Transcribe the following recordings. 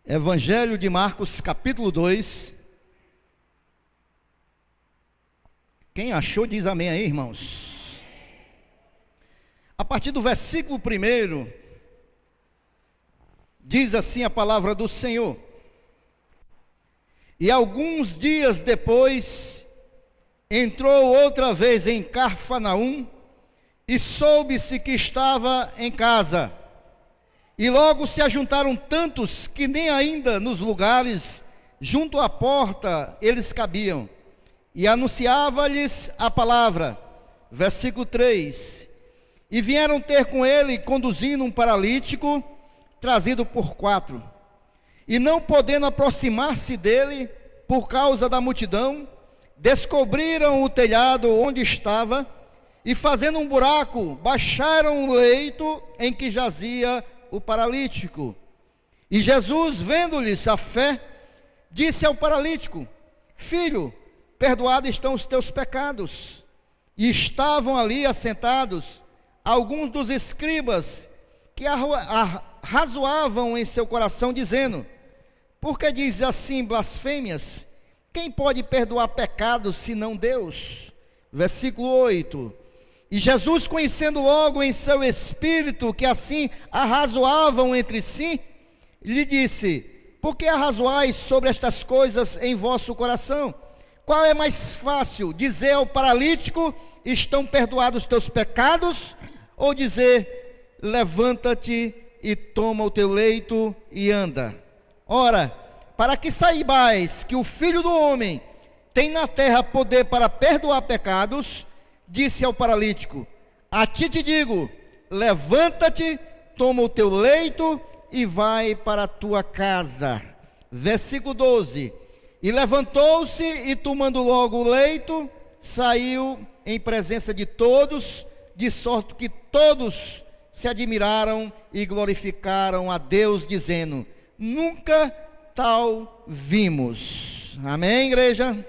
Evangelho de Marcos, capítulo 2. Quem achou diz amém aí, irmãos. A partir do versículo 1, diz assim a palavra do Senhor: E alguns dias depois, entrou outra vez em Cafarnaum, e soube-se que estava em casa. E logo se ajuntaram tantos que nem ainda nos lugares junto à porta eles cabiam. E anunciava-lhes a palavra. Versículo 3. E vieram ter com ele, conduzindo um paralítico, trazido por 4. E não podendo aproximar-se dele, por causa da multidão, descobriram o telhado onde estava, e fazendo um buraco, baixaram o leito em que jazia o paralítico. E Jesus, vendo-lhes a fé, disse ao paralítico: Filho, perdoados estão os teus pecados. E estavam ali assentados alguns dos escribas que arrazoavam em seu coração, dizendo: Por que diz assim blasfêmias? Quem pode perdoar pecados senão Deus? Versículo 8. E Jesus, conhecendo logo em seu espírito que assim arrazoavam entre si, lhe disse: Por que arrazoais sobre estas coisas em vosso coração? Qual é mais fácil, dizer ao paralítico: estão perdoados os teus pecados? Ou dizer: levanta-te e toma o teu leito e anda? Ora, para que saibais que o Filho do Homem tem na terra poder para perdoar pecados, disse ao paralítico: A ti te digo, levanta-te, toma o teu leito e vai para a tua casa. Versículo 12. E levantou-se e, tomando logo o leito, saiu em presença de todos, de sorte que todos se admiraram e glorificaram a Deus, dizendo: Nunca tal vimos. Amém, igreja?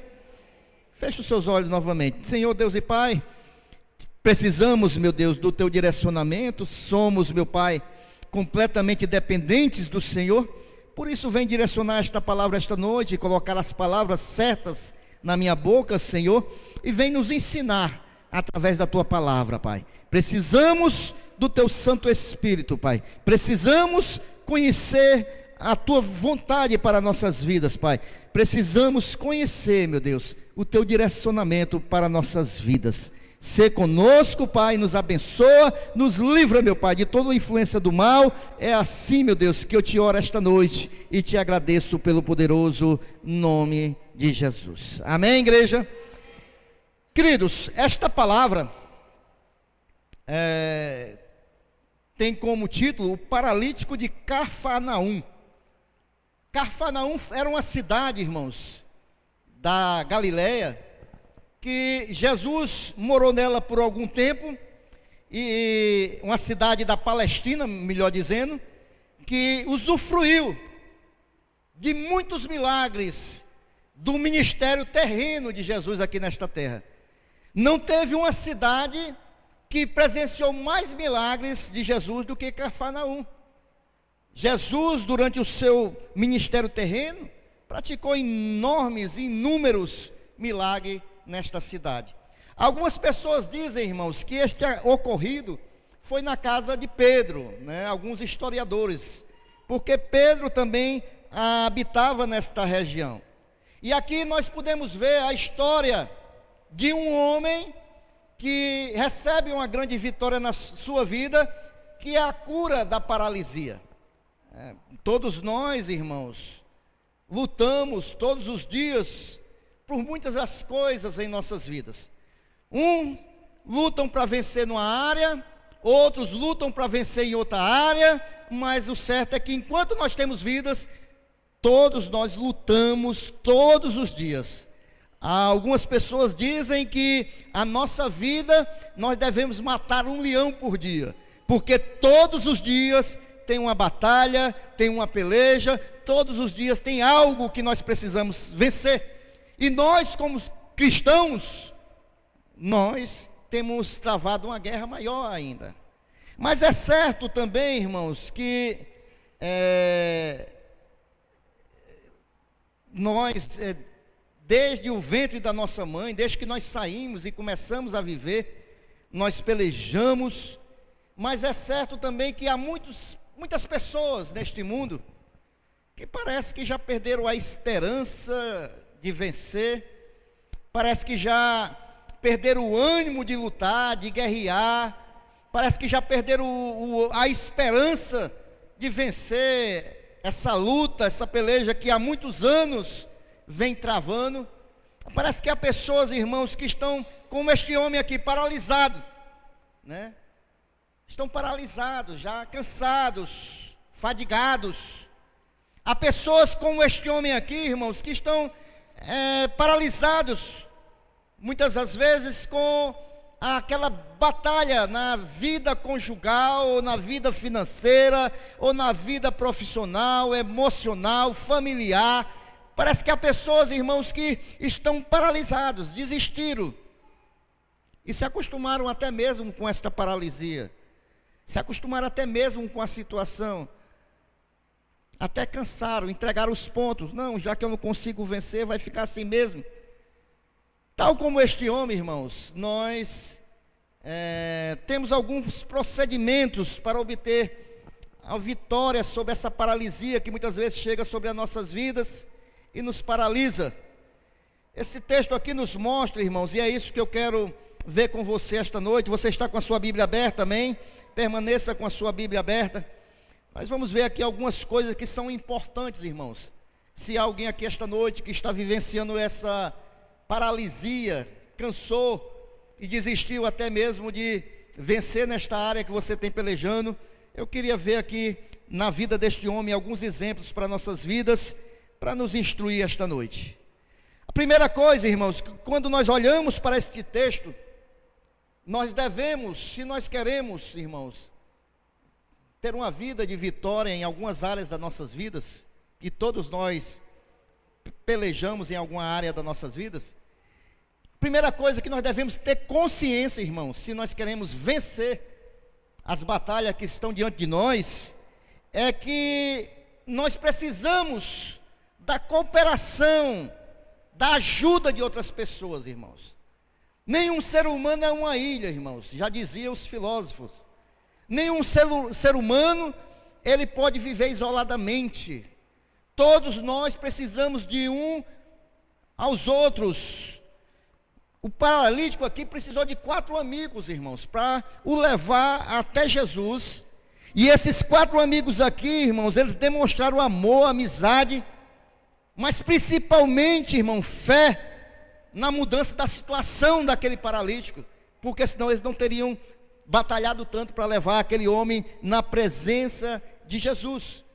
Feche os seus olhos novamente. Senhor Deus e Pai, precisamos, meu Deus, do teu direcionamento. Somos, meu Pai, completamente dependentes do Senhor. Por isso, vem direcionar esta palavra esta noite, colocar as palavras certas na minha boca, Senhor, e vem nos ensinar através da tua palavra, Pai. Precisamos do teu Santo Espírito, Pai. Precisamos conhecer a tua vontade para nossas vidas, Pai. Precisamos conhecer, meu Deus, o teu direcionamento para nossas vidas. Sê conosco, Pai, nos abençoa, nos livra, meu Pai, de toda a influência do mal. É assim, meu Deus, que eu te oro esta noite e te agradeço pelo poderoso nome de Jesus. Amém, igreja? Queridos, esta palavra tem como título o paralítico de Cafarnaum. Cafarnaum era uma cidade, irmãos, da Galileia, que Jesus morou nela por algum tempo, e uma cidade da Palestina, melhor dizendo, que usufruiu de muitos milagres do ministério terreno de Jesus aqui nesta terra. Não teve uma cidade que presenciou mais milagres de Jesus do que Cafarnaum. Jesus, durante o seu ministério terreno, praticou enormes, inúmeros milagres nesta cidade. Algumas pessoas dizem, irmãos, que este ocorrido foi na casa de Pedro, né? Alguns historiadores, porque Pedro também habitava nesta região. E aqui nós podemos ver a história de um homem que recebe uma grande vitória na sua vida, que é a cura da paralisia. Todos nós, irmãos, lutamos todos os dias por muitas das coisas em nossas vidas. Uns lutam para vencer numa área, outros lutam para vencer em outra área, mas o certo é que enquanto nós temos vidas, todos nós lutamos todos os dias. Algumas pessoas dizem que a nossa vida nós devemos matar um leão por dia, porque todos os dias tem uma batalha, tem uma peleja, todos os dias tem algo que nós precisamos vencer. E nós, como cristãos, nós temos travado uma guerra maior ainda. Mas é certo também, irmãos, que nós, desde o ventre da nossa mãe, desde que nós saímos e começamos a viver, nós pelejamos, mas é certo também que há muitas pessoas neste mundo que parece que já perderam a esperança de vencer, parece que já perderam o ânimo de lutar, de guerrear, parece que já perderam a esperança de vencer essa luta, essa peleja que há muitos anos vem travando. Parece que há pessoas, irmãos, que estão como este homem aqui, paralisado, né? Estão paralisados, já cansados, fadigados. Há pessoas como este homem aqui, irmãos, que estão paralisados, muitas das vezes com aquela batalha na vida conjugal, ou na vida financeira, ou na vida profissional, emocional, familiar. Parece que há pessoas, irmãos, que estão paralisados, desistiram, e se acostumaram até mesmo com esta paralisia, se acostumaram até mesmo com a situação, até cansaram, entregaram os pontos. Não, já que eu não consigo vencer, vai ficar assim mesmo. Tal como este homem, irmãos, nós temos alguns procedimentos para obter a vitória sobre essa paralisia que muitas vezes chega sobre as nossas vidas e nos paralisa. Esse texto aqui nos mostra, irmãos, e é isso que eu quero ver com você esta noite. Você está com a sua Bíblia aberta, amém? Permaneça com a sua Bíblia aberta. Nós vamos ver aqui algumas coisas que são importantes, irmãos. Se há alguém aqui esta noite que está vivenciando essa paralisia, cansou e desistiu até mesmo de vencer nesta área que você tem pelejando, eu queria ver aqui na vida deste homem alguns exemplos para nossas vidas, para nos instruir esta noite. A primeira coisa, irmãos, quando nós olhamos para este texto, nós devemos, se nós queremos, irmãos, ter uma vida de vitória em algumas áreas das nossas vidas, e todos nós pelejamos em alguma área das nossas vidas. Primeira coisa que nós devemos ter consciência, irmãos, se nós queremos vencer as batalhas que estão diante de nós, é que nós precisamos da cooperação, da ajuda de outras pessoas, irmãos. Nenhum ser humano é uma ilha, irmãos, já diziam os filósofos. Nenhum ser humano, ele pode viver isoladamente. Todos nós precisamos de um aos outros. O paralítico aqui precisou de 4 amigos, irmãos, para o levar até Jesus. E esses 4 amigos aqui, irmãos, eles demonstraram amor, amizade, mas principalmente, irmão, fé na mudança da situação daquele paralítico, porque senão eles não teriam batalhado tanto para levar aquele homem na presença de Jesus.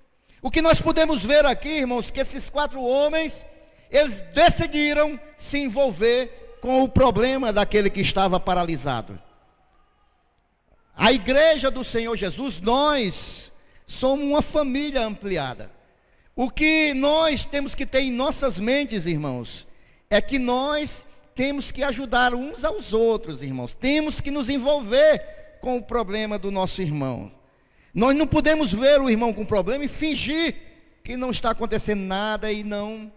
O que nós podemos ver aqui, irmãos, que esses 4 homens, eles decidiram se envolver com o problema daquele que estava paralisado. A igreja do Senhor Jesus, nós somos uma família ampliada. O que nós temos que ter em nossas mentes, irmãos, é que nós temos que ajudar uns aos outros, irmãos. Temos que nos envolver com o problema do nosso irmão. Nós não podemos ver o irmão com problema e fingir que não está acontecendo nada e não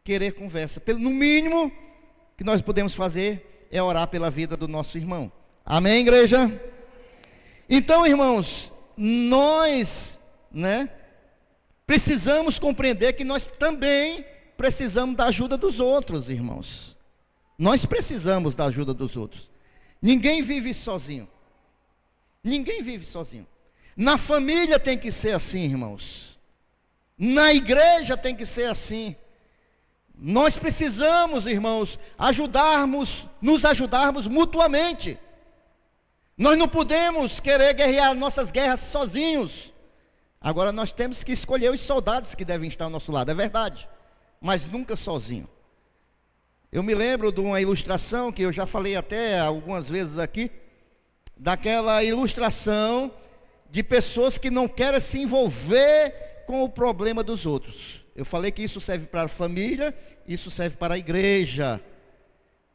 querer conversa. No mínimo que nós podemos fazer é orar pela vida do nosso irmão. Amém, igreja? Então, irmãos, nós, precisamos compreender que nós também precisamos da ajuda dos outros, irmãos. Nós precisamos da ajuda dos outros. Ninguém vive sozinho. Ninguém vive sozinho. Na família tem que ser assim, irmãos. Na igreja tem que ser assim. Nós precisamos, irmãos, nos ajudarmos mutuamente. Nós não podemos querer guerrear nossas guerras sozinhos. Agora nós temos que escolher os soldados que devem estar ao nosso lado, é verdade, mas nunca sozinho. Eu me lembro de uma ilustração que eu já falei até algumas vezes aqui, daquela ilustração de pessoas que não querem se envolver com o problema dos outros. Eu falei que isso serve para a família, isso serve para a igreja.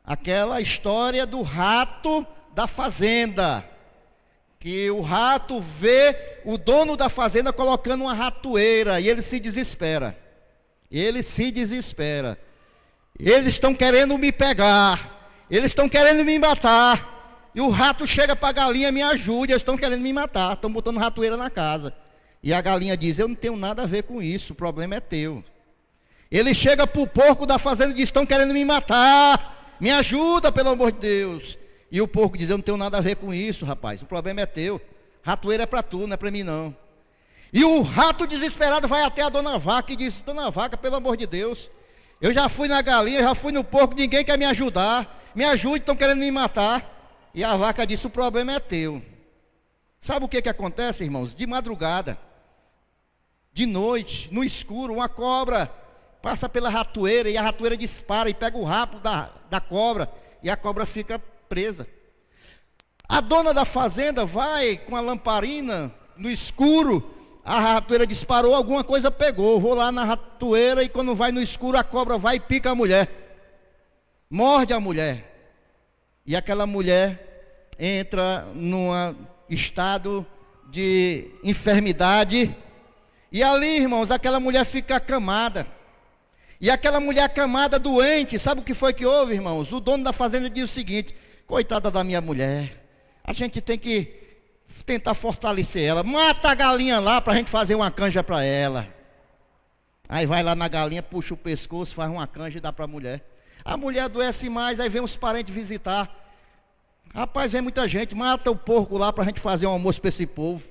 Aquela história do rato da fazenda, que o rato vê o dono da fazenda colocando uma ratoeira e ele se desespera. Ele se desespera. Eles estão querendo me pegar, eles estão querendo me matar. E o rato chega para a galinha: me ajude, eles estão querendo me matar, estão botando ratoeira na casa. E a galinha diz: eu não tenho nada a ver com isso, o problema é teu. Ele chega para o porco da fazenda e diz: estão querendo me matar, me ajuda, pelo amor de Deus. E o porco diz: eu não tenho nada a ver com isso, rapaz, o problema é teu, ratoeira é para tu, não é para mim não. E o rato desesperado vai até a dona vaca e diz: dona vaca, pelo amor de Deus, eu já fui na galinha, já fui no porco, ninguém quer me ajudar, me ajude, estão querendo me matar. E a vaca disse: o problema é teu. Sabe o que acontece, irmãos? De madrugada, de noite, no escuro, uma cobra passa pela ratoeira e a ratoeira dispara e pega o rabo da cobra e a cobra fica presa. A dona da fazenda vai com a lamparina no escuro, a ratoeira disparou, alguma coisa pegou. Vou lá na ratoeira e quando vai no escuro a cobra vai e pica a mulher, morde a mulher. E aquela mulher entra num estado de enfermidade. E ali, irmãos, aquela mulher fica acamada. E aquela mulher acamada, doente, sabe o que foi que houve, irmãos? O dono da fazenda diz o seguinte: coitada da minha mulher, a gente tem que tentar fortalecer ela. Mata a galinha lá para a gente fazer uma canja para ela. Aí vai lá na galinha, puxa o pescoço, faz uma canja e dá para a mulher. A mulher adoece mais, aí vem os parentes visitar. Rapaz, vem muita gente, mata o porco lá para a gente fazer um almoço para esse povo,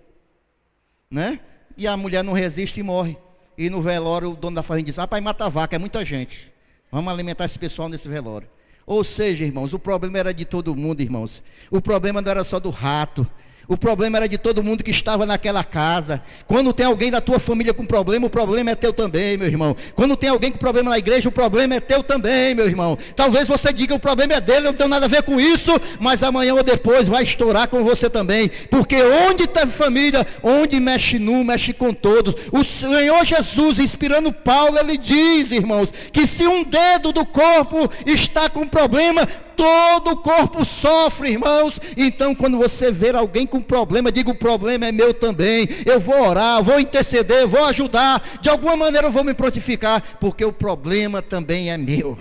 né? E a mulher não resiste e morre. E no velório o dono da fazenda diz: rapaz, mata a vaca, é muita gente, vamos alimentar esse pessoal nesse velório. Ou seja, irmãos, o problema era de todo mundo, irmãos. O problema não era só do rato. O problema era de todo mundo que estava naquela casa. Quando tem alguém da tua família com problema, o problema é teu também, meu irmão. Quando tem alguém com problema na igreja, o problema é teu também, meu irmão. Talvez você diga: o problema é dele, eu não tenho nada a ver com isso. Mas amanhã ou depois vai estourar com você também. Porque onde teve família, onde mexe num, mexe com todos. O Senhor Jesus, inspirando Paulo, ele diz, irmãos, que se um dedo do corpo está com problema, todo o corpo sofre, irmãos. Então quando você ver alguém com problema, diga: o problema é meu também. Eu vou orar, vou interceder, vou ajudar, de alguma maneira eu vou me prontificar, porque o problema também é meu. O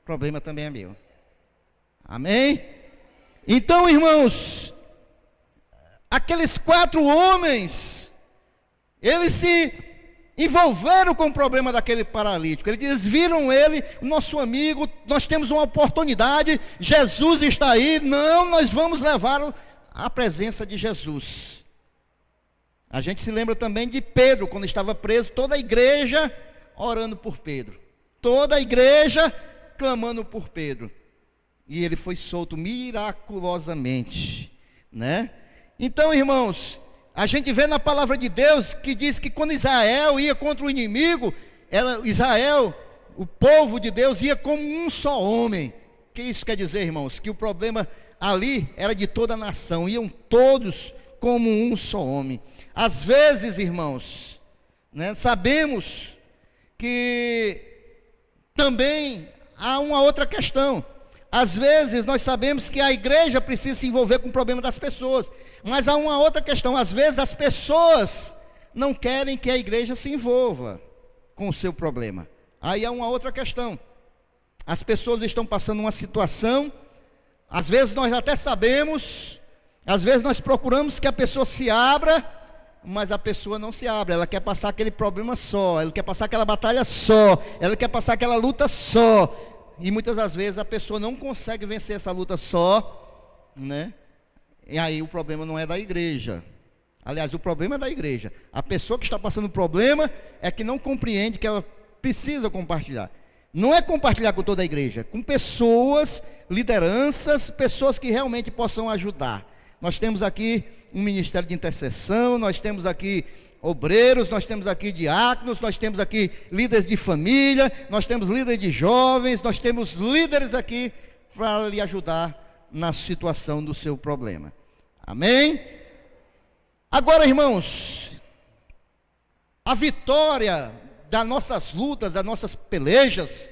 problema também é meu. Amém? Então, irmãos, aqueles 4 homens, eles se envolveram com o problema daquele paralítico. Eles viram ele, nosso amigo, nós temos uma oportunidade, Jesus está aí, não, nós vamos levá-lo à presença de Jesus. A gente se lembra também de Pedro, quando estava preso, toda a igreja orando por Pedro, toda a igreja clamando por Pedro, e ele foi solto miraculosamente, né? Então, irmãos, a gente vê na palavra de Deus que diz que quando Israel ia contra o inimigo, Israel, o povo de Deus, ia como um só homem. O que isso quer dizer, irmãos? Que o problema ali era de toda a nação, iam todos como um só homem. Às vezes, irmãos, né, sabemos que também há uma outra questão. Às vezes nós sabemos que a igreja precisa se envolver com o problema das pessoas, mas há uma outra questão. Às vezes as pessoas não querem que a igreja se envolva com o seu problema. Aí há uma outra questão. As pessoas estão passando uma situação, às vezes nós até sabemos, às vezes nós procuramos que a pessoa se abra, mas a pessoa não se abre. Ela quer passar aquele problema só, ela quer passar aquela batalha só, ela quer passar aquela luta só. E muitas das vezes a pessoa não consegue vencer essa luta só, né? E aí o problema não é da igreja. Aliás, o problema é da igreja. A pessoa que está passando o problema é que não compreende que ela precisa compartilhar. Não é compartilhar com toda a igreja, com pessoas, lideranças, pessoas que realmente possam ajudar. Nós temos aqui um ministério de intercessão, nós temos aqui obreiros, nós temos aqui diáconos, nós temos aqui líderes de família, nós temos líderes de jovens, nós temos líderes aqui para lhe ajudar na situação do seu problema. Amém? Agora, irmãos, a vitória das nossas lutas, das nossas pelejas,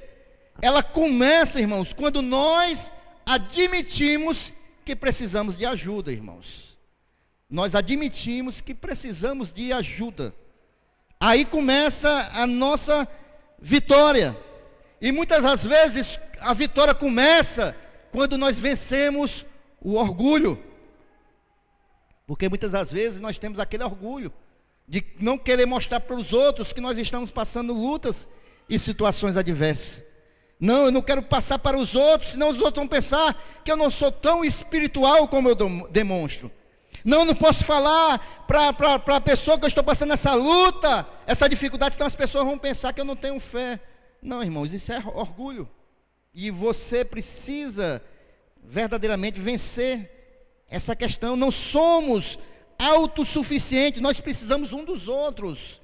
ela começa, irmãos, quando nós admitimos que precisamos de ajuda, irmãos. Nós admitimos que precisamos de ajuda. Aí começa a nossa vitória. E muitas das vezes a vitória começa quando nós vencemos o orgulho. Porque muitas das vezes nós temos aquele orgulho de não querer mostrar para os outros que nós estamos passando lutas e situações adversas. Não, eu não quero passar para os outros, senão os outros vão pensar que eu não sou tão espiritual como eu demonstro. Não, eu não posso falar para a pessoa que eu estou passando essa luta, essa dificuldade, senão as pessoas vão pensar que eu não tenho fé. Não, irmãos, isso é orgulho. E você precisa verdadeiramente vencer essa questão. Não somos autossuficientes, nós precisamos um dos outros.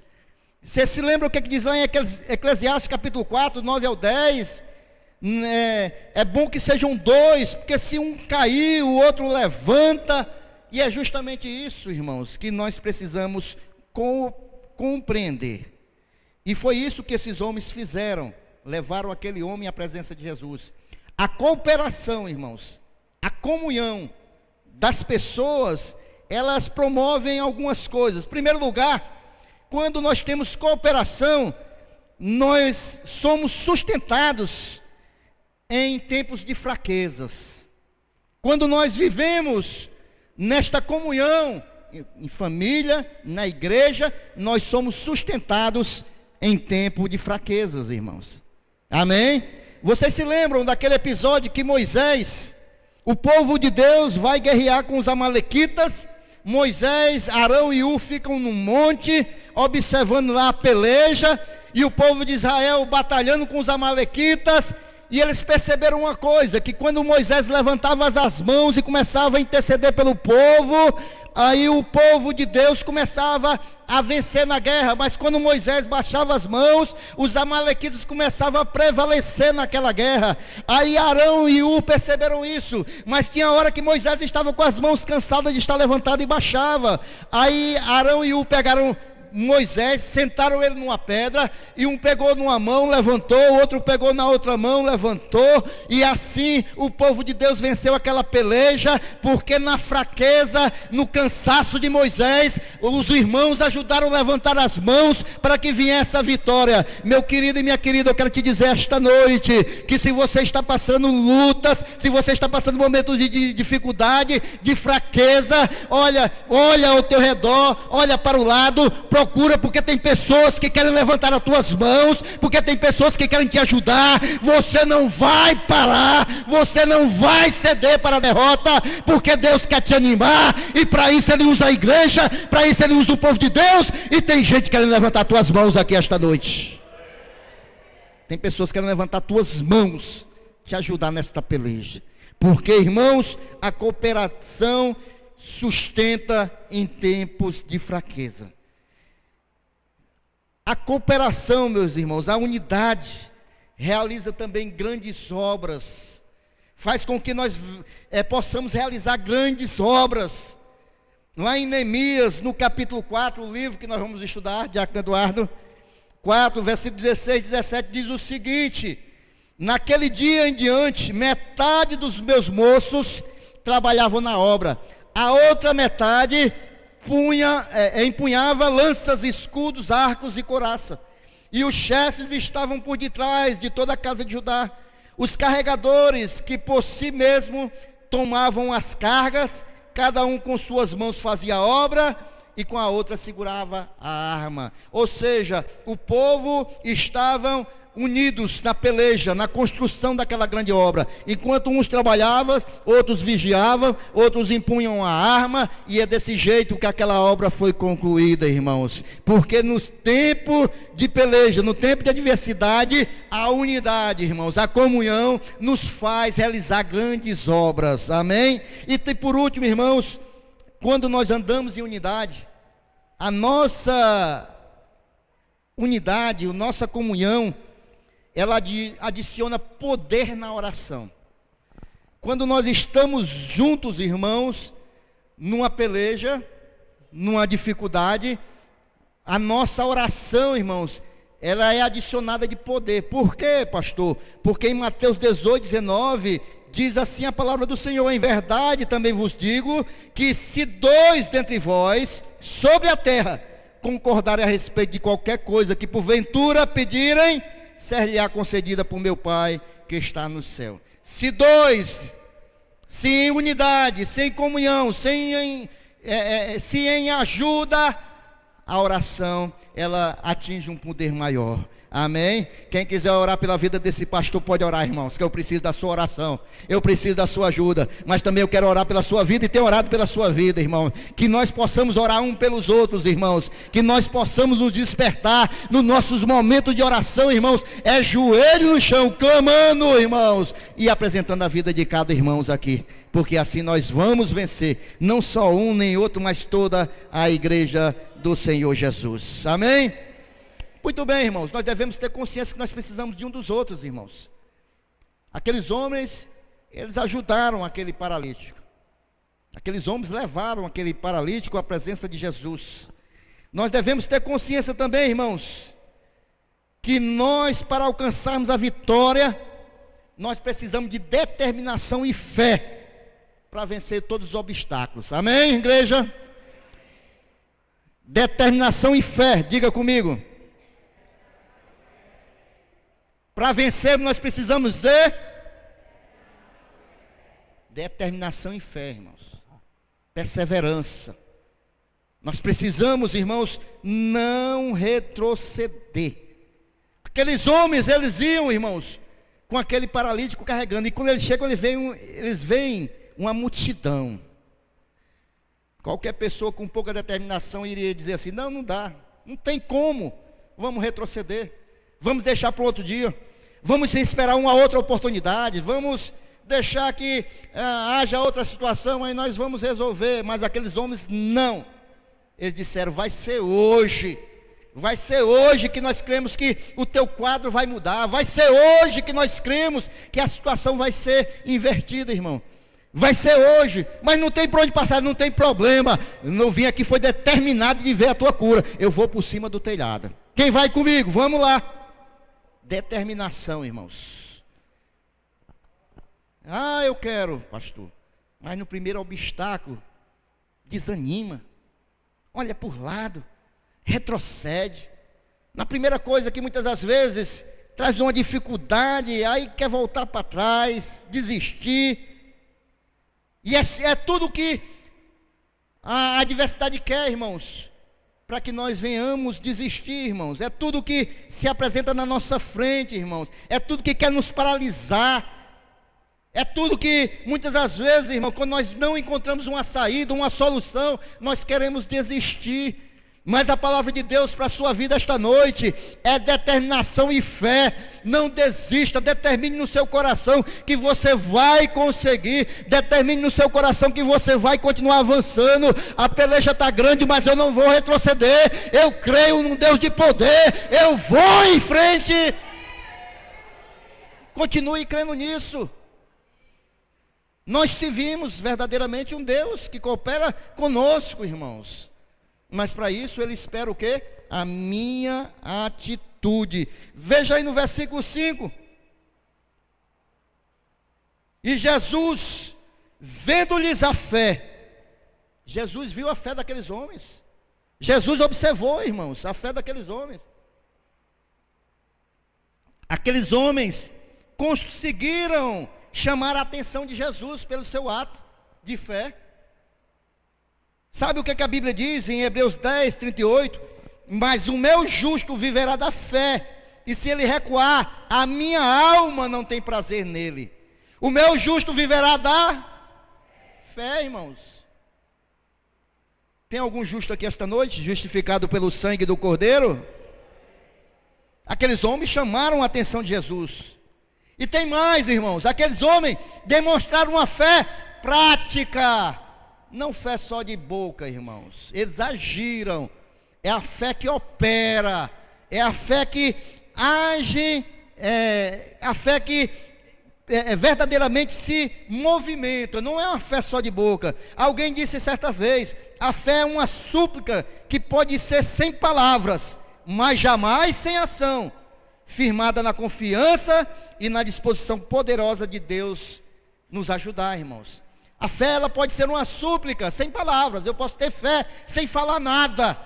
Você se lembra o que diz lá em Eclesiastes capítulo 4, 9 ao 10? É bom que sejam dois, porque se um cair, o outro levanta. E é justamente isso, irmãos, que nós precisamos compreender. E foi isso que esses homens fizeram, levaram aquele homem à presença de Jesus. A cooperação, irmãos, a comunhão das pessoas, elas promovem algumas coisas. Em primeiro lugar, quando nós temos cooperação, nós somos sustentados em tempos de fraquezas. Quando nós vivemos nesta comunhão, em família, na igreja, nós somos sustentados em tempo de fraquezas, irmãos. Amém? Vocês se lembram daquele episódio que Moisés, o povo de Deus vai guerrear com os amalequitas? Moisés, Arão e Ur ficam no monte, observando lá a peleja, e o povo de Israel batalhando com os amalequitas. E eles perceberam uma coisa, que quando Moisés levantava as mãos e começava a interceder pelo povo, aí o povo de Deus começava a vencer na guerra. Mas quando Moisés baixava as mãos, os amalequitas começavam a prevalecer naquela guerra. Aí Arão e Ur perceberam isso, mas tinha hora que Moisés estava com as mãos cansadas de estar levantado e baixava. Aí Arão e Ur pegaram Moisés, sentaram ele numa pedra, e um pegou numa mão, levantou, o outro pegou na outra mão, levantou, e assim o povo de Deus venceu aquela peleja, porque na fraqueza, no cansaço de Moisés, os irmãos ajudaram a levantar as mãos, para que viesse a vitória. Meu querido e minha querida, eu quero te dizer esta noite, que se você está passando lutas, se você está passando momentos de dificuldade, de fraqueza, olha ao teu redor, olha para o lado, procura, porque tem pessoas que querem levantar as tuas mãos, porque tem pessoas que querem te ajudar. Você não vai parar, você não vai ceder para a derrota, porque Deus quer te animar, e para isso Ele usa a igreja, para isso Ele usa o povo de Deus, e tem gente querendo levantar as tuas mãos aqui esta noite. Tem pessoas querendo levantar as tuas mãos, te ajudar nesta peleja, porque, irmãos, a cooperação sustenta em tempos de fraqueza. A cooperação, meus irmãos, a unidade, realiza também grandes obras, faz com que nós possamos realizar grandes obras. Lá em Neemias, no capítulo 4, o livro que nós vamos estudar, Diácono Eduardo, 4, versículo 16, 17, diz o seguinte: naquele dia em diante, metade dos meus moços trabalhavam na obra, a outra metade empunhava lanças, escudos, arcos e couraça, e os chefes estavam por detrás de toda a casa de Judá, os carregadores que por si mesmo tomavam as cargas, cada um com suas mãos fazia a obra, e com a outra segurava a arma. Ou seja, o povo estavam unidos na peleja, na construção daquela grande obra. Enquanto uns trabalhavam, outros vigiavam, outros empunham a arma, e é desse jeito que aquela obra foi concluída, irmãos. Porque no tempo de peleja, no tempo de adversidade, a unidade, irmãos, a comunhão nos faz realizar grandes obras. Amém? E por último, irmãos, quando nós andamos em unidade, a nossa unidade, a nossa comunhão, ela adiciona poder na oração. Quando nós estamos juntos, irmãos, numa peleja, numa dificuldade, a nossa oração, irmãos, ela é adicionada de poder. Por quê, pastor? Porque em Mateus 18, 19, diz assim a palavra do Senhor: em verdade também vos digo, que se dois dentre vós, sobre a terra, concordarem a respeito de qualquer coisa que porventura pedirem, ser-lhe-á concedida por meu Pai que está no céu. Se dois, se em unidade, se em comunhão, se em ajuda, a oração, ela atinge um poder maior. Amém? Quem quiser orar pela vida desse pastor pode orar, irmãos, que eu preciso da sua oração, eu preciso da sua ajuda, mas também eu quero orar pela sua vida e tenho orado pela sua vida, irmão. Que nós possamos orar um pelos outros, irmãos, que nós possamos nos despertar nos nossos momentos de oração, irmãos, é joelho no chão, clamando, irmãos, e apresentando a vida de cada irmão aqui, porque assim nós vamos vencer, não só um nem outro, mas toda a igreja do Senhor Jesus. Amém? Muito bem, irmãos, nós devemos ter consciência que nós precisamos de um dos outros, irmãos. Aqueles homens, eles ajudaram aquele paralítico. Aqueles homens levaram aquele paralítico à presença de Jesus. Nós devemos ter consciência também, irmãos, que nós, para alcançarmos a vitória, nós precisamos de determinação e fé para vencer todos os obstáculos. Amém, igreja? Determinação e fé, diga comigo. Para vencer, nós precisamos de determinação e fé, irmãos. Perseverança. Nós precisamos, irmãos, não retroceder. Aqueles homens, eles iam, irmãos, com aquele paralítico carregando. E quando eles chegam, eles veem uma multidão. Qualquer pessoa com pouca determinação iria dizer assim: não, não dá, não tem como, vamos retroceder. Vamos deixar para o outro dia, vamos esperar uma outra oportunidade, vamos deixar que haja outra situação, aí nós vamos resolver. Mas aqueles homens não, eles disseram: vai ser hoje que nós cremos que o teu quadro vai mudar, vai ser hoje que nós cremos que a situação vai ser invertida, irmão. Vai ser hoje, mas não tem para onde passar, não tem problema. Eu não vim aqui, foi determinado de ver a tua cura, eu vou por cima do telhado. Quem vai comigo? Vamos lá. Determinação, irmãos. Ah, eu quero, pastor, mas no primeiro obstáculo, desanima, olha por lado, retrocede. Na primeira coisa que muitas das vezes traz uma dificuldade, aí quer voltar para trás, desistir. E é tudo que a adversidade quer, irmãos, para que nós venhamos desistir, irmãos. É tudo que se apresenta na nossa frente, irmãos. É tudo que quer nos paralisar. É tudo que muitas das vezes, irmão, quando nós não encontramos uma saída, uma solução, nós queremos desistir. Mas a palavra de Deus para a sua vida esta noite é determinação e fé. Não desista, determine no seu coração que você vai conseguir. Determine no seu coração que você vai continuar avançando. A peleja está grande, mas eu não vou retroceder. Eu creio num Deus de poder, eu vou em frente. Continue crendo nisso. Nós servimos verdadeiramente um Deus que coopera conosco, irmãos. Mas para isso ele espera o quê? A minha atitude. Veja aí no versículo 5. E Jesus, vendo-lhes a fé, Jesus viu a fé daqueles homens. Jesus observou, irmãos, a fé daqueles homens. Aqueles homens conseguiram chamar a atenção de Jesus pelo seu ato de fé. Sabe o que a Bíblia diz em Hebreus 10, 38? Mas o meu justo viverá da fé, e se ele recuar, a minha alma não tem prazer nele. O meu justo viverá da fé, irmãos. Tem algum justo aqui esta noite, justificado pelo sangue do Cordeiro? Aqueles homens chamaram a atenção de Jesus. E tem mais, irmãos, aqueles homens demonstraram uma fé prática. Não fé só de boca, irmãos. Eles agiram. É a fé que opera. É a fé que age. É a fé que verdadeiramente se movimenta. Não é uma fé só de boca. Alguém disse certa vez: a fé é uma súplica que pode ser sem palavras, mas jamais sem ação, firmada na confiança e na disposição poderosa de Deus nos ajudar, irmãos. A fé, ela pode ser uma súplica, sem palavras. Eu posso ter fé sem falar nada,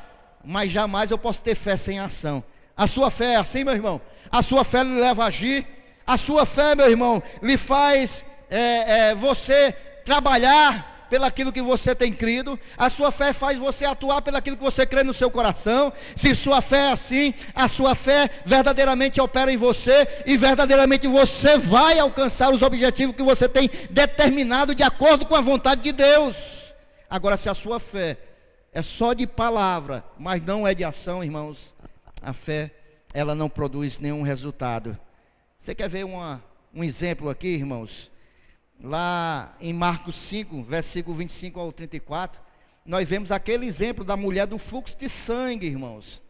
mas jamais eu posso ter fé sem ação. A sua fé é assim, meu irmão? A sua fé lhe leva a agir. A sua fé, meu irmão, lhe faz você trabalhar pelaquilo que você tem crido. A sua fé faz você atuar pelaquilo que você crê no seu coração. Se sua fé é assim, a sua fé verdadeiramente opera em você, e verdadeiramente você vai alcançar os objetivos que você tem determinado de acordo com a vontade de Deus. Agora, se a sua fé é só de palavra, mas não é de ação, irmãos, a fé, ela não produz nenhum resultado. Você quer ver um exemplo aqui, irmãos? Lá em Marcos 5, versículo 25 ao 34, nós vemos aquele exemplo da mulher do fluxo de sangue, irmãos.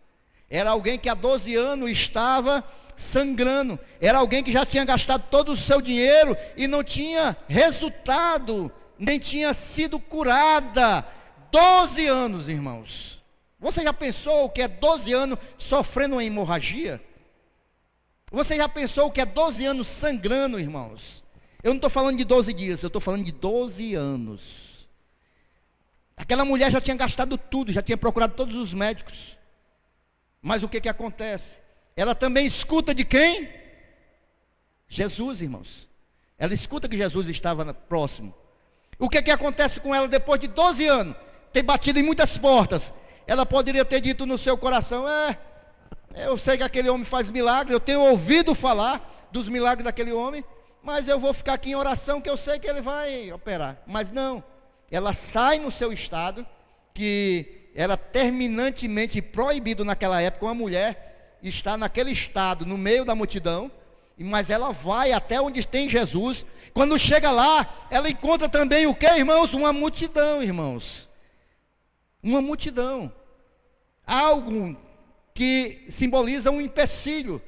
Era alguém que há 12 anos estava sangrando. Era alguém que já tinha gastado todo o seu dinheiro e não tinha resultado, nem tinha sido curada. 12 anos, irmãos. Você já pensou o que é 12 anos sofrendo uma hemorragia? Você já pensou o que é 12 anos sangrando, irmãos? Eu não estou falando de 12 dias, eu estou falando de 12 anos. Aquela mulher já tinha gastado tudo, já tinha procurado todos os médicos. Mas o que acontece? Ela também escuta de quem? Jesus, irmãos. Ela escuta que Jesus estava próximo. O que acontece com ela depois de 12 anos? Ter batido em muitas portas. Ela poderia ter dito no seu coração: eu sei que aquele homem faz milagre, eu tenho ouvido falar dos milagres daquele homem, mas eu vou ficar aqui em oração, que eu sei que ele vai operar. Mas não, ela sai no seu estado, que era terminantemente proibido naquela época uma mulher estar naquele estado, no meio da multidão, mas ela vai até onde tem Jesus. Quando chega lá, ela encontra também o que, irmãos? Uma multidão, irmãos. Uma multidão. Algo que simboliza um empecilho,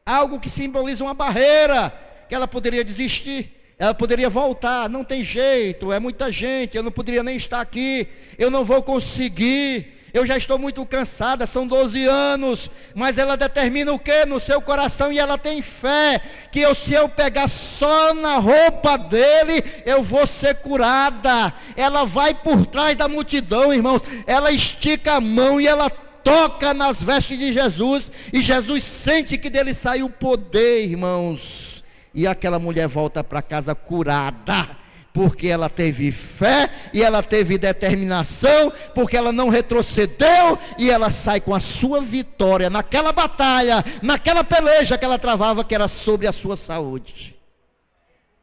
algo que simboliza uma barreira, que ela poderia desistir, ela poderia voltar. Não tem jeito, é muita gente, eu não poderia nem estar aqui, eu não vou conseguir, eu já estou muito cansada, são 12 anos, mas ela determina o que no seu coração? E ela tem fé, que se eu pegar só na roupa dele, eu vou ser curada. Ela vai por trás da multidão, irmãos, ela estica a mão e ela toca nas vestes de Jesus, e Jesus sente que dele sai o poder, irmãos. E aquela mulher volta para casa curada, porque ela teve fé e ela teve determinação, porque ela não retrocedeu, e ela sai com a sua vitória naquela batalha, naquela peleja que ela travava, que era sobre a sua saúde.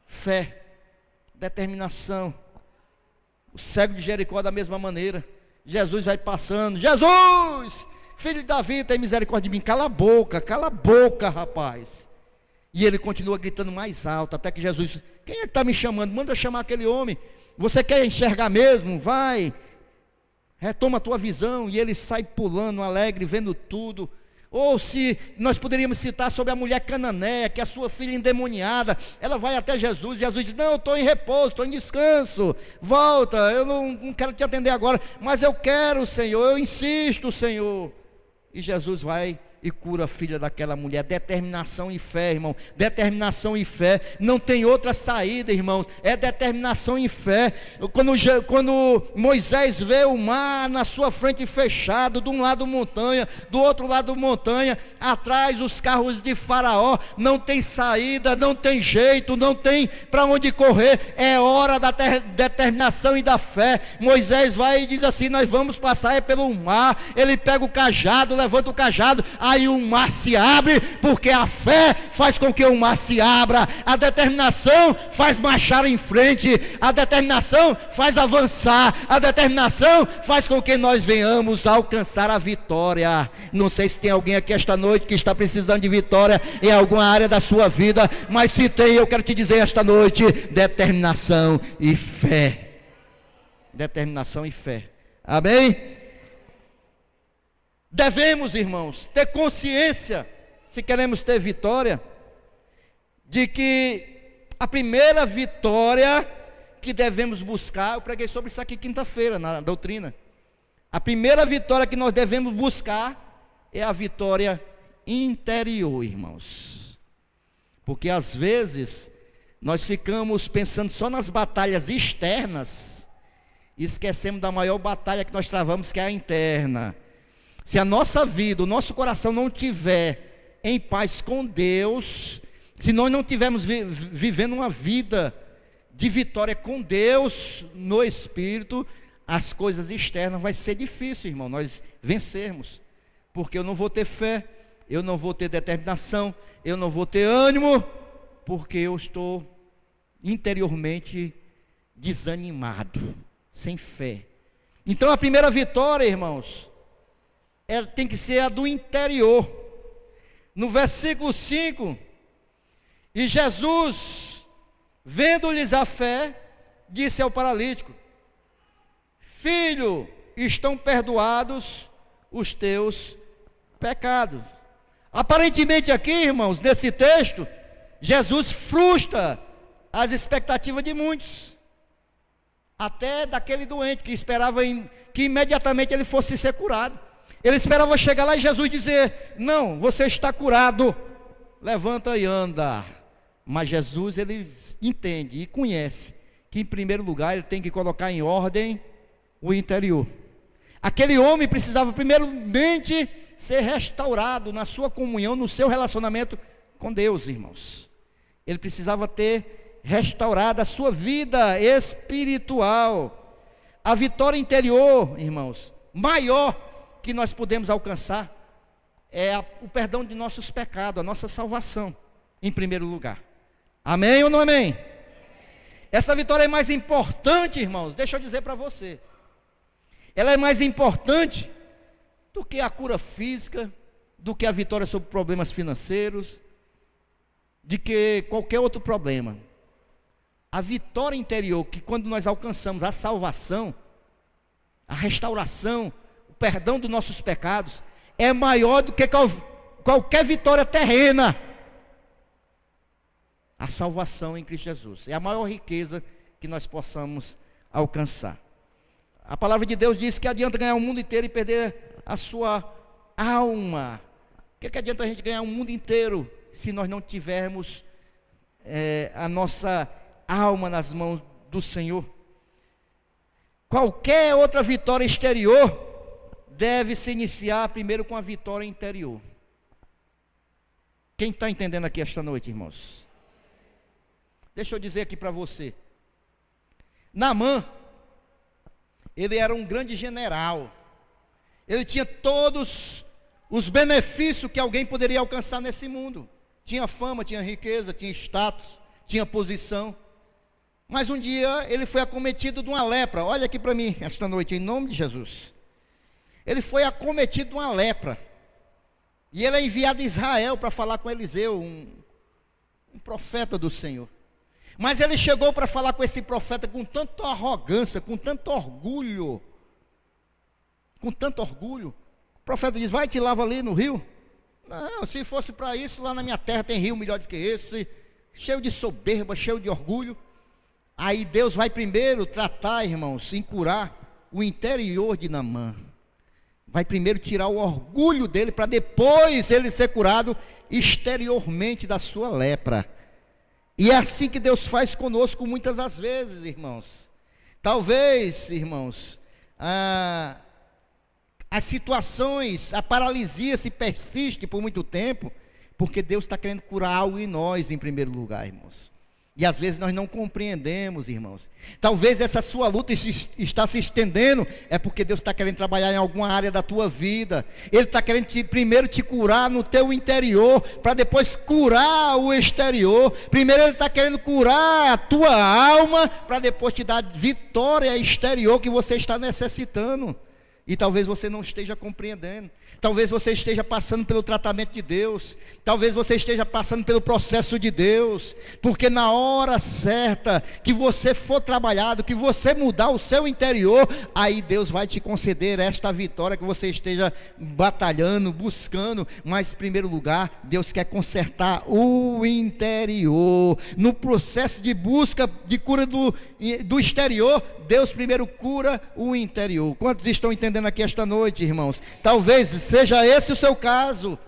Fé, determinação. O cego de Jericó da mesma maneira. Jesus vai passando: Jesus, filho de Davi, tem misericórdia de mim. Cala a boca, rapaz. E ele continua gritando mais alto, até que Jesus: quem é que está me chamando? Manda chamar aquele homem. Você quer enxergar mesmo? Vai, retoma a tua visão. E ele sai pulando, alegre, vendo tudo. Ou se nós poderíamos citar sobre a mulher cananeia, que é a sua filha endemoniada, ela vai até Jesus. Jesus diz: não, eu estou em repouso, estou em descanso, volta, eu não quero te atender agora, mas eu quero, Senhor, eu insisto, Senhor. E Jesus vai e cura a filha daquela mulher. Determinação e fé, irmão. Determinação e fé. Não tem outra saída, irmãos. É determinação e fé. Quando Moisés vê o mar na sua frente fechado, de um lado montanha, do outro lado montanha, atrás os carros de Faraó, não tem saída, não tem jeito, não tem para onde correr. É hora da determinação e da fé. Moisés vai e diz assim: nós vamos passar pelo mar. Ele pega o cajado, levanta o cajado, aí o mar se abre, porque a fé faz com que o mar se abra. A determinação faz marchar em frente, a determinação faz avançar, a determinação faz com que nós venhamos a alcançar a vitória. Não sei se tem alguém aqui esta noite que está precisando de vitória em alguma área da sua vida, mas se tem, eu quero te dizer esta noite: determinação e fé. Determinação e fé. Amém? Devemos, irmãos, ter consciência, se queremos ter vitória, de que a primeira vitória que devemos buscar, eu preguei sobre isso aqui quinta-feira na doutrina. A primeira vitória que nós devemos buscar é a vitória interior, irmãos. Porque às vezes nós ficamos pensando só nas batalhas externas e esquecemos da maior batalha que nós travamos, que é a interna. Se a nossa vida, o nosso coração não tiver em paz com Deus, se nós não tivermos vivendo uma vida de vitória com Deus no Espírito, as coisas externas vai ser difícil, irmão, nós vencermos, porque eu não vou ter fé, eu não vou ter determinação, eu não vou ter ânimo, porque eu estou interiormente desanimado, sem fé. Então a primeira vitória, irmãos, tem que ser a do interior. No versículo 5, e Jesus, vendo-lhes a fé, disse ao paralítico: Filho, estão perdoados os teus pecados. Aparentemente aqui, irmãos, nesse texto, Jesus frustra as expectativas de muitos, até daquele doente que esperava que imediatamente ele fosse ser curado. Ele esperava chegar lá e Jesus dizer: não, você está curado, levanta e anda. Mas Jesus, ele entende e conhece que em primeiro lugar ele tem que colocar em ordem o interior. Aquele homem precisava primeiramente ser restaurado na sua comunhão, no seu relacionamento com Deus, irmãos. Ele precisava ter restaurado a sua vida espiritual. A vitória interior, irmãos, maior que nós podemos alcançar é o perdão de nossos pecados, a nossa salvação, em primeiro lugar. Amém ou não amém? Essa vitória é mais importante, irmãos, deixa eu dizer para você, ela é mais importante do que a cura física, do que a vitória sobre problemas financeiros, de que qualquer outro problema. A vitória interior, que quando nós alcançamos a salvação, a restauração, o perdão dos nossos pecados, é maior do que qualquer vitória terrena. A salvação em Cristo Jesus é a maior riqueza que nós possamos alcançar. A palavra de Deus diz que adianta ganhar o mundo inteiro e perder a sua alma. O que adianta a gente ganhar o mundo inteiro se nós não tivermos a nossa alma nas mãos do Senhor? Qualquer outra vitória exterior deve se iniciar primeiro com a vitória interior. Quem está entendendo aqui esta noite, irmãos? Deixa eu dizer aqui para você. Naamã, ele era um grande general. Ele tinha todos os benefícios que alguém poderia alcançar nesse mundo. Tinha fama, tinha riqueza, tinha status, tinha posição. Mas um dia ele foi acometido de uma lepra. Olha aqui para mim esta noite, em nome de Jesus. Ele foi acometido de uma lepra. E ele é enviado a Israel para falar com Eliseu, um profeta do Senhor. Mas ele chegou para falar com esse profeta com tanta arrogância, com tanto orgulho. Com tanto orgulho. O profeta diz: vai, te lava ali no rio. Não, se fosse para isso, lá na minha terra tem rio melhor do que esse. Cheio de soberba, cheio de orgulho. Aí Deus vai primeiro tratar, irmãos, em curar o interior de Naamã. Vai primeiro tirar o orgulho dele, para depois ele ser curado exteriormente da sua lepra. E é assim que Deus faz conosco muitas das vezes, irmãos. Talvez, irmãos, as situações, a paralisia se persiste por muito tempo, porque Deus está querendo curar algo em nós em primeiro lugar, irmãos. E às vezes nós não compreendemos, irmãos. Talvez essa sua luta está se estendendo, é porque Deus está querendo trabalhar em alguma área da tua vida. Ele está querendo primeiro te curar no teu interior, para depois curar o exterior. Primeiro Ele está querendo curar a tua alma, para depois te dar vitória exterior que você está necessitando. E talvez você não esteja compreendendo. Talvez você esteja passando pelo tratamento de Deus. Talvez você esteja passando pelo processo de Deus. Porque na hora certa que você for trabalhado, que você mudar o seu interior, aí Deus vai te conceder esta vitória que você esteja batalhando, buscando. Mas em primeiro lugar, Deus quer consertar o interior. No processo de busca, de cura do exterior, Deus primeiro cura o interior. Quantos estão entendendo aqui esta noite, irmãos? Talvez seja esse o seu caso.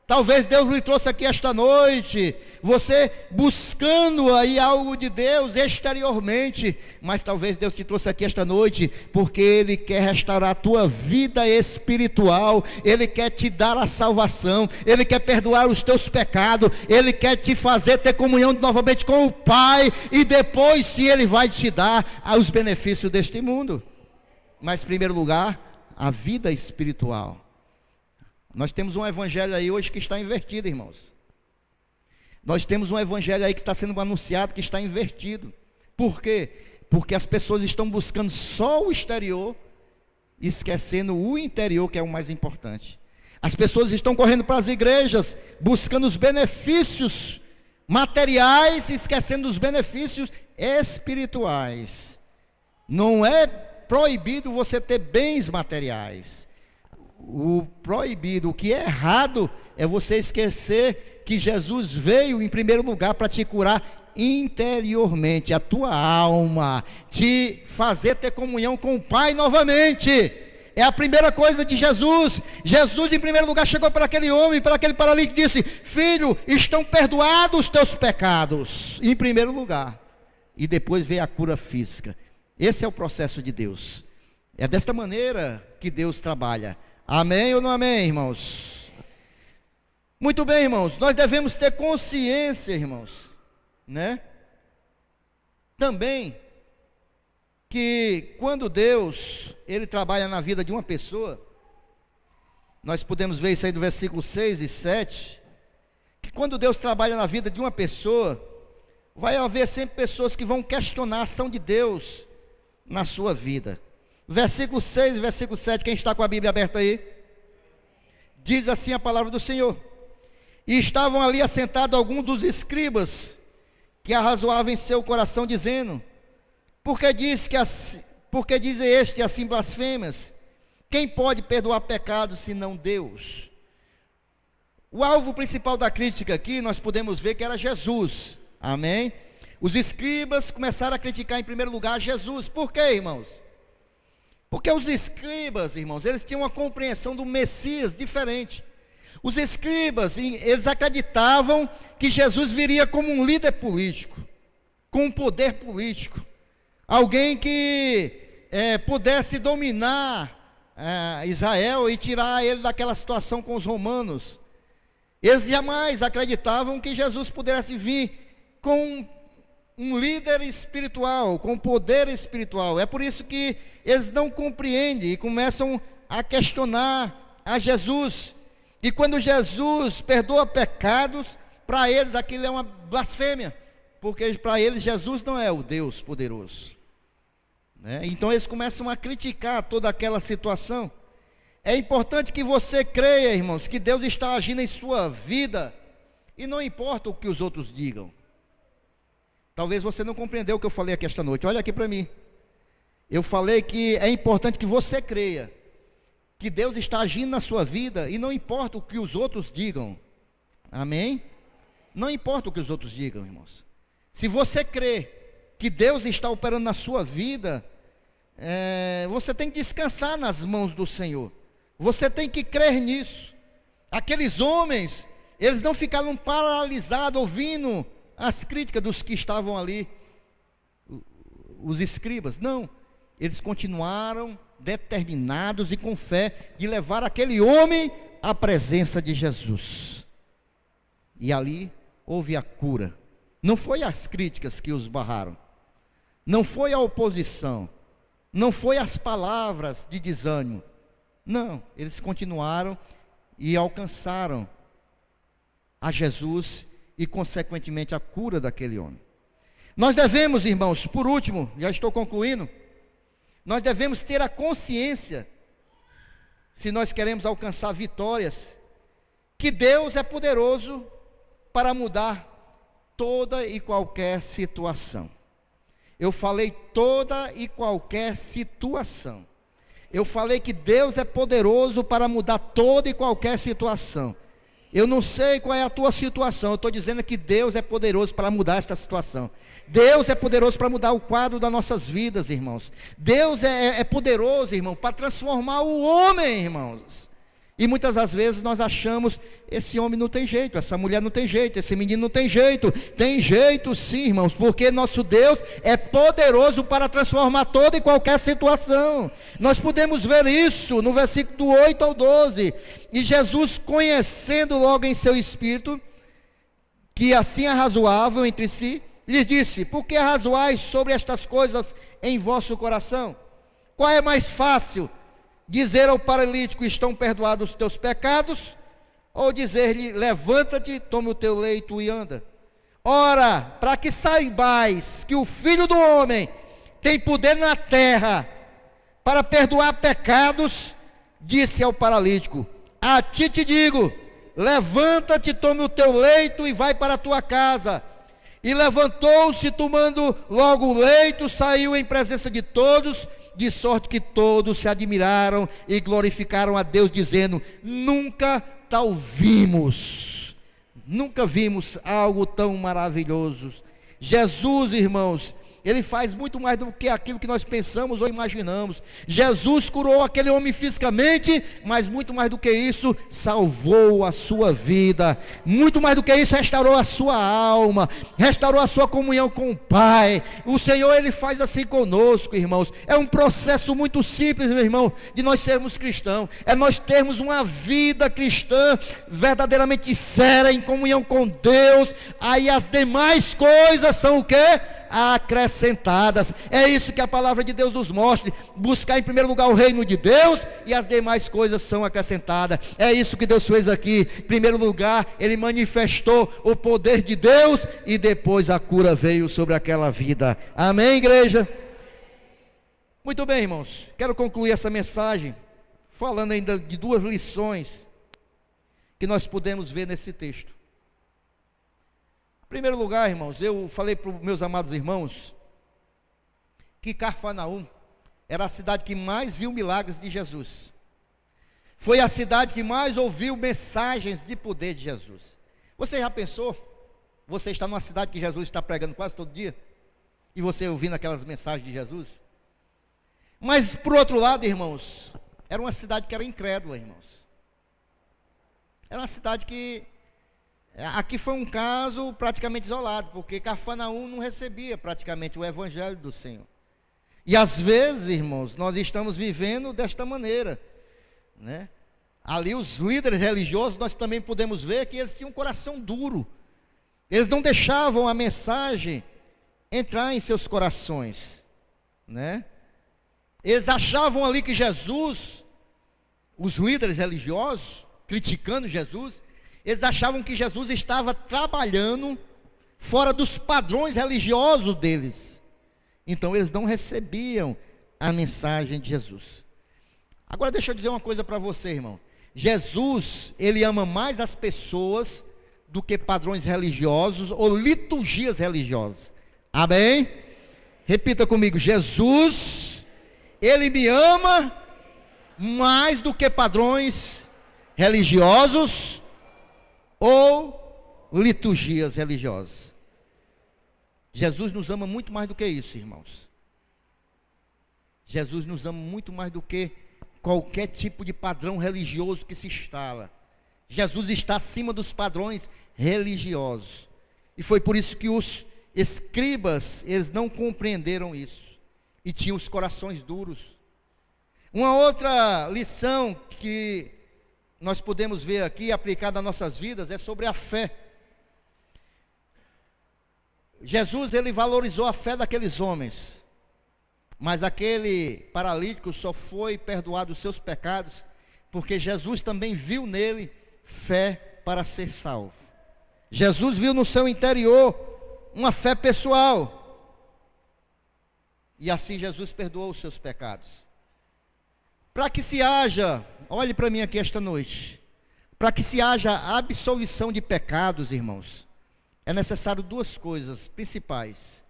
Talvez Deus lhe trouxe aqui esta noite, você buscando aí algo de Deus exteriormente, mas talvez Deus te trouxe aqui esta noite, porque Ele quer restaurar a tua vida espiritual, Ele quer te dar a salvação, Ele quer perdoar os teus pecados, Ele quer te fazer ter comunhão novamente com o Pai, e depois sim Ele vai te dar os benefícios deste mundo. Mas em primeiro lugar, a vida espiritual. Nós temos um evangelho aí hoje que está invertido, irmãos. Nós temos um evangelho aí que está sendo anunciado, que está invertido. Por quê? Porque as pessoas estão buscando só o exterior, esquecendo o interior, que é o mais importante. As pessoas estão correndo para as igrejas, buscando os benefícios materiais, esquecendo os benefícios espirituais. Não é proibido você ter bens materiais. O proibido, o que é errado, é você esquecer que Jesus veio em primeiro lugar para te curar interiormente, a tua alma, te fazer ter comunhão com o Pai novamente. É a primeira coisa de Jesus. Jesus em primeiro lugar chegou para aquele homem, para aquele paralítico, e disse: filho, estão perdoados os teus pecados, em primeiro lugar, e depois veio a cura física. Esse é o processo de Deus. É desta maneira que Deus trabalha. Amém ou não amém, irmãos? Muito bem, irmãos, nós devemos ter consciência, irmãos, né? Também que quando Deus, Ele trabalha na vida de uma pessoa, nós podemos ver isso aí do versículo 6 e 7, que quando Deus trabalha na vida de uma pessoa, vai haver sempre pessoas que vão questionar a ação de Deus na sua vida. Versículo 6 e versículo 7, quem está com a Bíblia aberta aí? Diz assim a palavra do Senhor: e estavam ali assentados alguns dos escribas, que arrazoavam em seu coração, dizendo: por que diz este assim blasfemas? Quem pode perdoar pecados senão Deus? O alvo principal da crítica aqui, nós podemos ver que era Jesus. Amém? Os escribas começaram a criticar em primeiro lugar Jesus. Por quê, irmãos? Porque os escribas, irmãos, eles tinham uma compreensão do Messias diferente. Os escribas, eles acreditavam que Jesus viria como um líder político, com um poder político, alguém que pudesse dominar Israel e tirar ele daquela situação com os romanos. Eles jamais acreditavam que Jesus pudesse vir com um líder espiritual, com poder espiritual. É por isso que eles não compreendem e começam a questionar a Jesus. E quando Jesus perdoa pecados, para eles aquilo é uma blasfêmia, porque para eles Jesus não é o Deus poderoso, né? Então eles começam a criticar toda aquela situação. É importante que você creia, irmãos, que Deus está agindo em sua vida, e não importa o que os outros digam. Talvez você não compreendeu o que eu falei aqui esta noite. Olha aqui para mim. Eu falei que é importante que você creia que Deus está agindo na sua vida, e não importa o que os outros digam. Amém? Não importa o que os outros digam, irmãos. Se você crê que Deus está operando na sua vida, você tem que descansar nas mãos do Senhor. Você tem que crer nisso. Aqueles homens, eles não ficaram paralisados ouvindo as críticas dos que estavam ali, os escribas. Não, eles continuaram determinados e com fé de levar aquele homem à presença de Jesus. E ali houve a cura. Não foi as críticas que os barraram, não foi a oposição, não foi as palavras de desânimo. Não, eles continuaram e alcançaram a Jesus e consequentemente a cura daquele homem. Nós devemos, irmãos, por último, já estou concluindo, nós devemos ter a consciência, se nós queremos alcançar vitórias, que Deus é poderoso para mudar toda e qualquer situação. Eu falei toda e qualquer situação. Eu falei que Deus é poderoso para mudar toda e qualquer situação. Eu não sei qual é a tua situação, eu estou dizendo que Deus é poderoso para mudar esta situação. Deus é poderoso para mudar o quadro das nossas vidas, irmãos. Deus é poderoso, irmão, para transformar o homem, irmãos. E muitas das vezes nós achamos, esse homem não tem jeito, essa mulher não tem jeito, esse menino não tem jeito. Tem jeito sim, irmãos, porque nosso Deus é poderoso para transformar toda e qualquer situação. Nós podemos ver isso no versículo do 8 ao 12. E Jesus, conhecendo logo em seu espírito, que assim é razoável entre si, lhes disse: por que arrazoais sobre estas coisas em vosso coração? Qual é mais fácil? Dizer ao paralítico: estão perdoados os teus pecados? Ou dizer-lhe: levanta-te, toma o teu leito e anda? Ora, para que saibais que o Filho do Homem tem poder na terra para perdoar pecados, disse ao paralítico: a ti te digo, levanta-te, toma o teu leito e vai para a tua casa. E levantou-se, tomando logo o leito, saiu em presença de todos, de sorte que todos se admiraram e glorificaram a Deus, dizendo: nunca nunca vimos algo tão maravilhoso. Jesus, irmãos, Ele faz muito mais do que aquilo que nós pensamos ou imaginamos. Jesus curou aquele homem fisicamente, mas muito mais do que isso, salvou a sua vida. Muito mais do que isso, restaurou a sua alma, restaurou a sua comunhão com o Pai. O Senhor, Ele faz assim conosco, irmãos. É um processo muito simples, meu irmão, de nós sermos cristãos. É nós termos uma vida cristã verdadeiramente séria, em comunhão com Deus. Aí as demais coisas são o quê? Acrescentadas. É isso que a palavra de Deus nos mostra: buscar em primeiro lugar o reino de Deus, e as demais coisas são acrescentadas. É isso que Deus fez aqui. Em primeiro lugar, Ele manifestou o poder de Deus, e depois a cura veio sobre aquela vida. Amém, igreja? Muito bem, irmãos, quero concluir essa mensagem falando ainda de duas lições que nós podemos ver nesse texto. Em primeiro lugar, irmãos, eu falei para os meus amados irmãos que Cafarnaum era a cidade que mais viu milagres de Jesus. Foi a cidade que mais ouviu mensagens de poder de Jesus. Você já pensou? Você está numa cidade que Jesus está pregando quase todo dia, e você ouvindo aquelas mensagens de Jesus? Mas por outro lado, irmãos, era uma cidade que era incrédula, irmãos. Era uma cidade que... aqui foi um caso praticamente isolado, porque Cafarnaum não recebia praticamente o evangelho do Senhor. E às vezes, irmãos, nós estamos vivendo desta maneira, né? Ali os líderes religiosos, nós também podemos ver que eles tinham um coração duro. Eles não deixavam a mensagem entrar em seus corações, né? Eles achavam ali que Jesus, os líderes religiosos, criticando Jesus, eles achavam que Jesus estava trabalhando fora dos padrões religiosos deles. Então eles não recebiam a mensagem de Jesus. Agora deixa eu dizer uma coisa para você, irmão. Jesus, Ele ama mais as pessoas do que padrões religiosos ou liturgias religiosas. Amém? Repita comigo: Jesus, Ele me ama mais do que padrões religiosos ou liturgias religiosas. Jesus nos ama muito mais do que isso, irmãos. Jesus nos ama muito mais do que qualquer tipo de padrão religioso que se instala. Jesus está acima dos padrões religiosos. E foi por isso que os escribas, eles não compreenderam isso, e tinham os corações duros. Uma outra lição que nós podemos ver aqui, aplicada às nossas vidas, é sobre a fé. Jesus, Ele valorizou a fé daqueles homens, mas aquele paralítico só foi perdoado os seus pecados, porque Jesus também viu nele fé para ser salvo. Jesus viu no seu interior uma fé pessoal, e assim Jesus perdoou os seus pecados. Para que se haja, olhe para mim aqui esta noite, para que se haja absolvição de pecados, irmãos, é necessário duas coisas principais: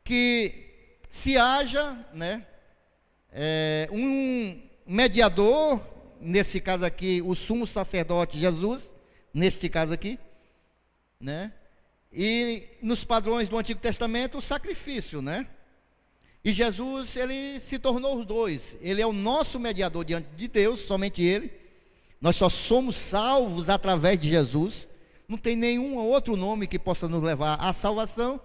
que se haja, né, um mediador, nesse caso aqui, o sumo sacerdote Jesus, neste caso aqui, né, e nos padrões do Antigo Testamento, o sacrifício, né? E Jesus, Ele se tornou os dois. Ele é o nosso mediador diante de Deus, somente Ele. Nós só somos salvos através de Jesus. Não tem nenhum outro nome que possa nos levar à salvação.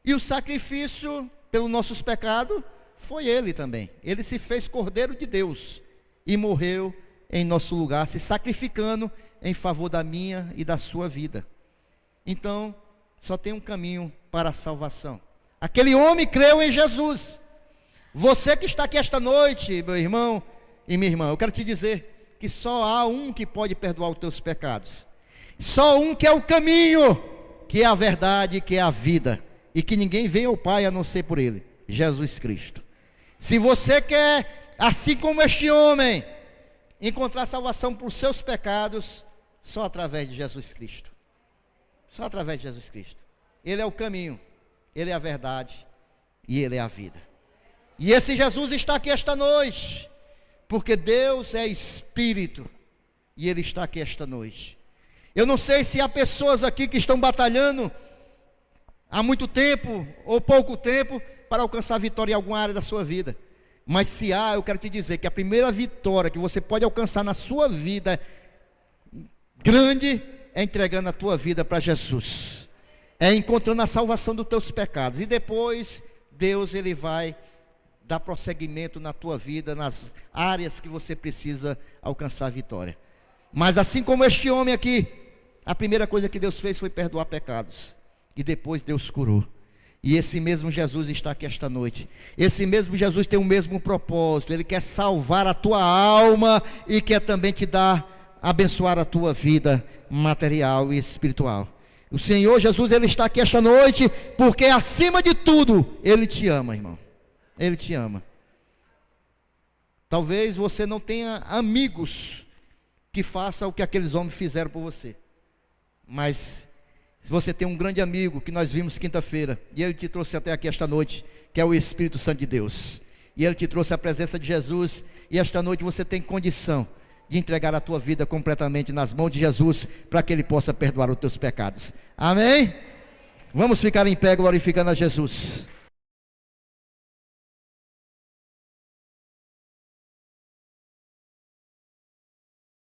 E o sacrifício pelos nossos pecados foi Ele também. Ele se fez Cordeiro de Deus e morreu em nosso lugar, se sacrificando em favor da minha e da sua vida. Então, só tem um caminho para a salvação. Aquele homem creu em Jesus. Você que está aqui esta noite, meu irmão e minha irmã, eu quero te dizer que só há um que pode perdoar os teus pecados. Só um que é o caminho, que é a verdade, que é a vida, e que ninguém vem ao Pai a não ser por Ele, Jesus Cristo. Se você quer, assim como este homem, encontrar salvação para os seus pecados, só através de Jesus Cristo. Só através de Jesus Cristo. Ele é o caminho, Ele é a verdade e Ele é a vida. E esse Jesus está aqui esta noite, porque Deus é Espírito e Ele está aqui esta noite. Eu não sei se há pessoas aqui que estão batalhando há muito tempo ou pouco tempo para alcançar vitória em alguma área da sua vida. Mas se há, eu quero te dizer que a primeira vitória que você pode alcançar na sua vida grande é entregando a tua vida para Jesus. É encontrando a salvação dos teus pecados. E depois Deus Ele vai dar prosseguimento na tua vida, nas áreas que você precisa alcançar a vitória. Mas assim como este homem aqui, a primeira coisa que Deus fez foi perdoar pecados. E depois Deus curou. E esse mesmo Jesus está aqui esta noite. Esse mesmo Jesus tem o mesmo propósito. Ele quer salvar a tua alma e quer também te dar, abençoar a tua vida material e espiritual. O Senhor Jesus, Ele está aqui esta noite porque acima de tudo Ele te ama, irmão. Ele te ama. Talvez você não tenha amigos que façam o que aqueles homens fizeram por você. Mas se você tem um grande amigo que nós vimos quinta-feira, e ele te trouxe até aqui esta noite, que é o Espírito Santo de Deus, e ele te trouxe a presença de Jesus, e esta noite você tem condição de entregar a tua vida completamente nas mãos de Jesus, para que Ele possa perdoar os teus pecados. Amém? Vamos ficar em pé glorificando a Jesus.